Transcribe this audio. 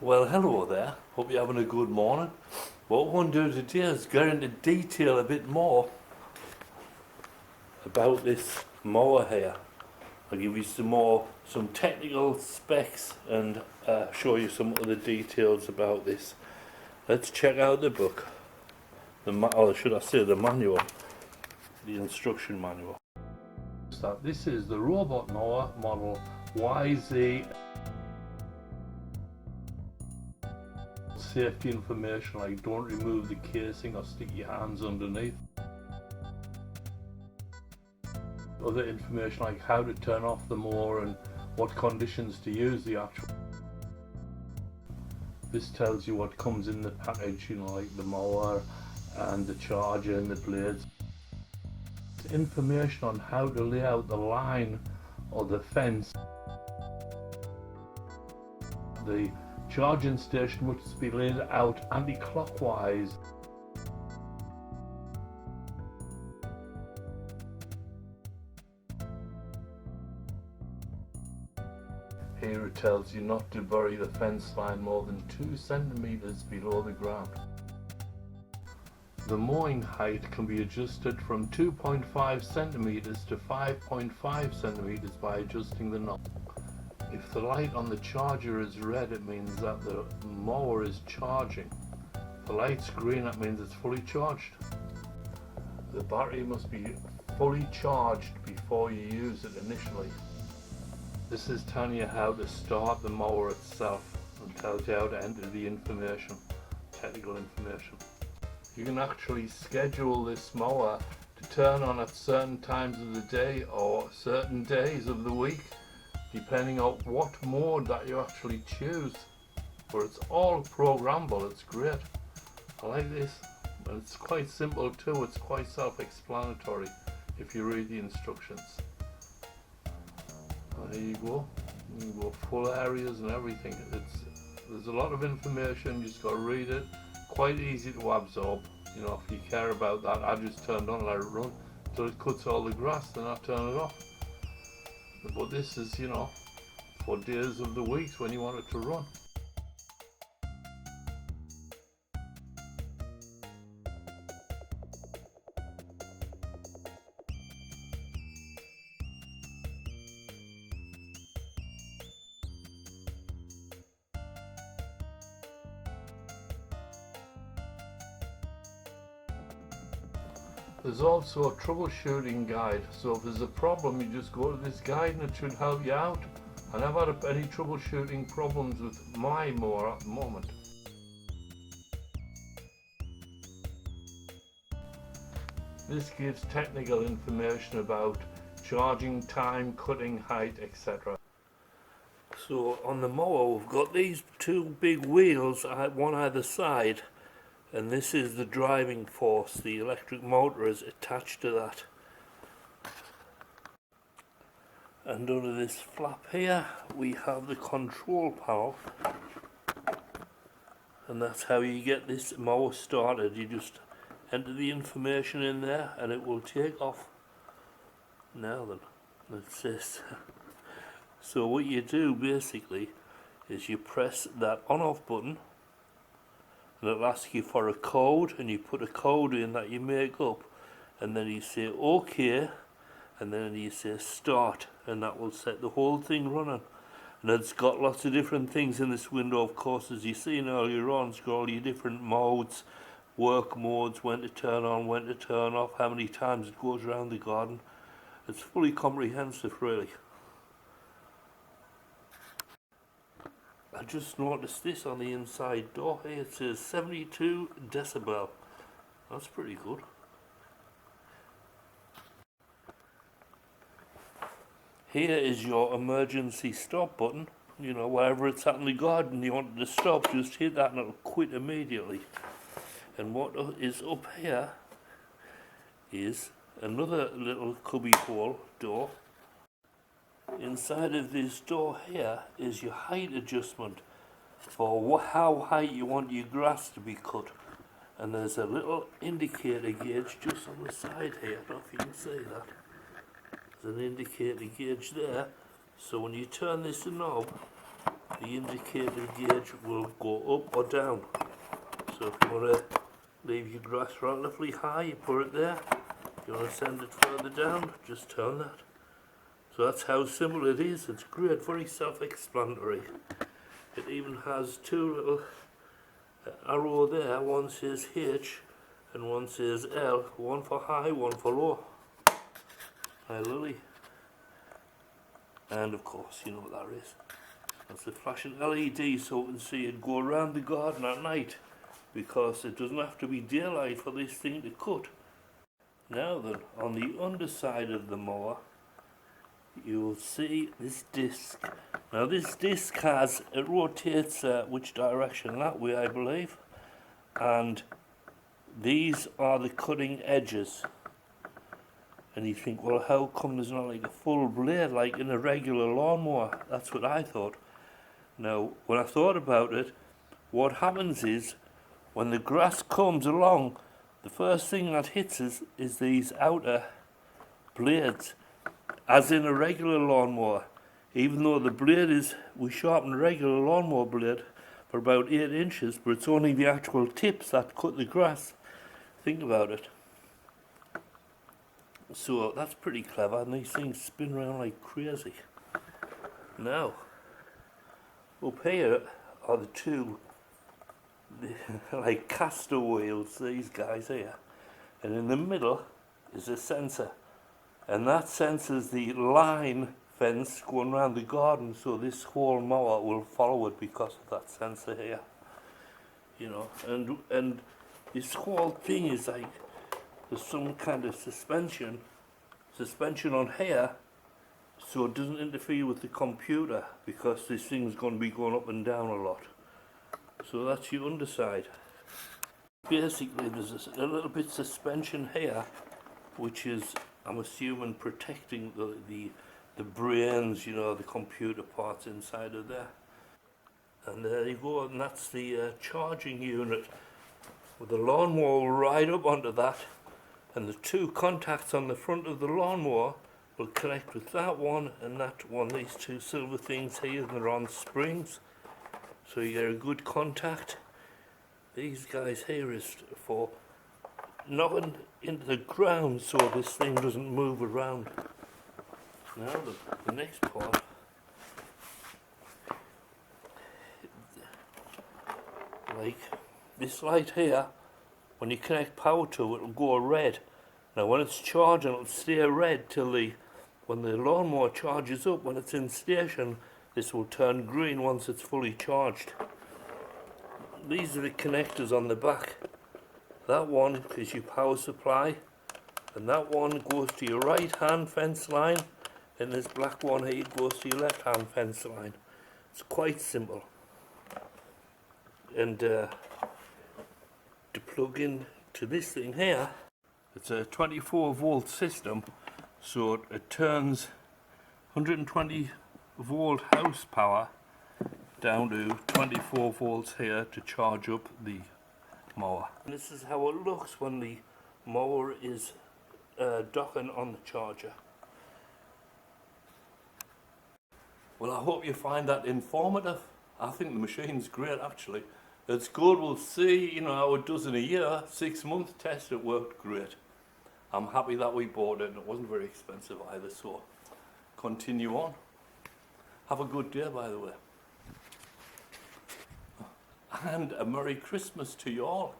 Well, hello there. Hope you're having a good morning. What we're going to do today is get into detail a bit more about this mower here. I'll give you some technical specs and show you some other details about this. Let's check out the book, or should I say the manual, the instruction manual. So this is the robot mower model YZ. Safety information like don't remove the casing or stick your hands underneath. Other information like how to turn off the mower and what conditions to use the actual. This tells you what comes in the package, like the mower and the charger and the blades. Information on how to lay out the line or the fence. The charging station must be laid out anti-clockwise. Here it tells you not to bury the fence line more than 2 centimeters below the ground. The mowing height can be adjusted from 2.5 centimeters to 5.5 centimeters by adjusting the knob. If the light on the charger is red, it means that the mower is charging. If the light's green, that means it's fully charged. The battery must be fully charged before you use it initially. This is telling you how to start the mower itself and tells you how to enter the information, technical information. You can actually schedule this mower to turn on at certain times of the day or certain days of the week, depending on what mode that you actually choose. But it's all programmable. It's great. I like this, and it's quite simple too. It's quite self-explanatory if you read the instructions. There you go. You can go full areas and everything. There's a lot of information. You just got to read it. Quite easy to absorb. If you care about that, I just turned on, let it run till it cuts all the grass, then I turn it off. But this is, for days of the week when you want it to run. There's also a troubleshooting guide, so if there's a problem you just go to this guide and it should help you out. I never had any troubleshooting problems with my mower at the moment. This gives technical information about charging time, cutting height, etc. So on the mower we've got these two big wheels, one either side. And this is the driving force. The electric motor is attached to that. And under this flap here we have the control panel, and that's how you get this mower started. You just enter the information in there and it will take off. Now then, that's this. So what you do basically is you press that on-off button, and it'll ask you for a code, and you put a code in that you make up, and then you say OK, and then you say start, and that will set the whole thing running. And it's got lots of different things in this window, of course, as you seen earlier on. It's got all your different modes, work modes, when to turn on, when to turn off, how many times it goes around the garden. It's fully comprehensive, really. I just noticed this on the inside door here. It says 72 decibel. That's pretty good. Here is your emergency stop button. Wherever it's at in the garden you wanted to stop, just hit that and it'll quit immediately. And what is up here is another little cubby hole door. Inside of this door here is your height adjustment for how high you want your grass to be cut. And there's a little indicator gauge just on the side here. I don't know if you can see that. There's an indicator gauge there. So when you turn this knob, the indicator gauge will go up or down. So if you want to leave your grass relatively high, you put it there. If you want to send it further down, just turn that. So that's how simple it is. It's great, very self-explanatory. It even has two little arrow there. One says H and one says L. One for high, one for low. Hi Lily. And of course, you know what that is. That's the flashing LED, so we can see it go around the garden at night, because it doesn't have to be daylight for this thing to cut. Now then, on the underside of the mower, you will see this disc. Now this disc it rotates which direction? That way, I believe. And these are the cutting edges. And you think, well, how come there's not like a full blade like in a regular lawnmower? That's what I thought. Now, when I thought about it, what happens is, when the grass comes along, the first thing that hits us is these outer blades, as in a regular lawnmower. Even though the blade is, we sharpen a regular lawnmower blade for about 8 inches, but it's only the actual tips that cut the grass. Think about it. So that's pretty clever, and these things spin around like crazy. Now, up here are the two like caster wheels, these guys here, and in the middle is a sensor, and that sensors the line fence going around the garden, so this whole mower will follow it because of that sensor here, you know. And this whole thing is like there's some kind of suspension on here, so it doesn't interfere with the computer, because this thing's going to be going up and down a lot. So that's your underside. Basically, there's a little bit of suspension here, which is, I'm assuming, protecting the brains, you know, the computer parts inside of there. And there you go, and that's the charging unit. With the lawnmower will ride up onto that, and the two contacts on the front of the lawnmower will connect with that one and that one. These two silver things here, they're on springs, so you get a good contact. These guys here is for knocking into the ground so this thing doesn't move around. Now the next part, like this light here, when you connect power to it, it'll go red. Now when it's charging, it'll stay red till when the lawnmower charges up, when it's in station, this will turn green once it's fully charged. These are the connectors on the back. That one is your power supply, and that one goes to your right hand fence line, and this black one here goes to your left hand fence line. It's quite simple. And to plug in to this thing here, it's a 24 volt system, so it turns 120 volt house power down to 24 volts here to charge up the mower. And this is how it looks when the mower is docking on the charger. Well, I hope you find that informative. I think the machine's great, actually. It's good. We'll see, you know, how it does in a year. 6-month test, it worked great. I'm happy that we bought it, and it wasn't very expensive either, so continue on. Have a good day, by the way. And a Merry Christmas to you all.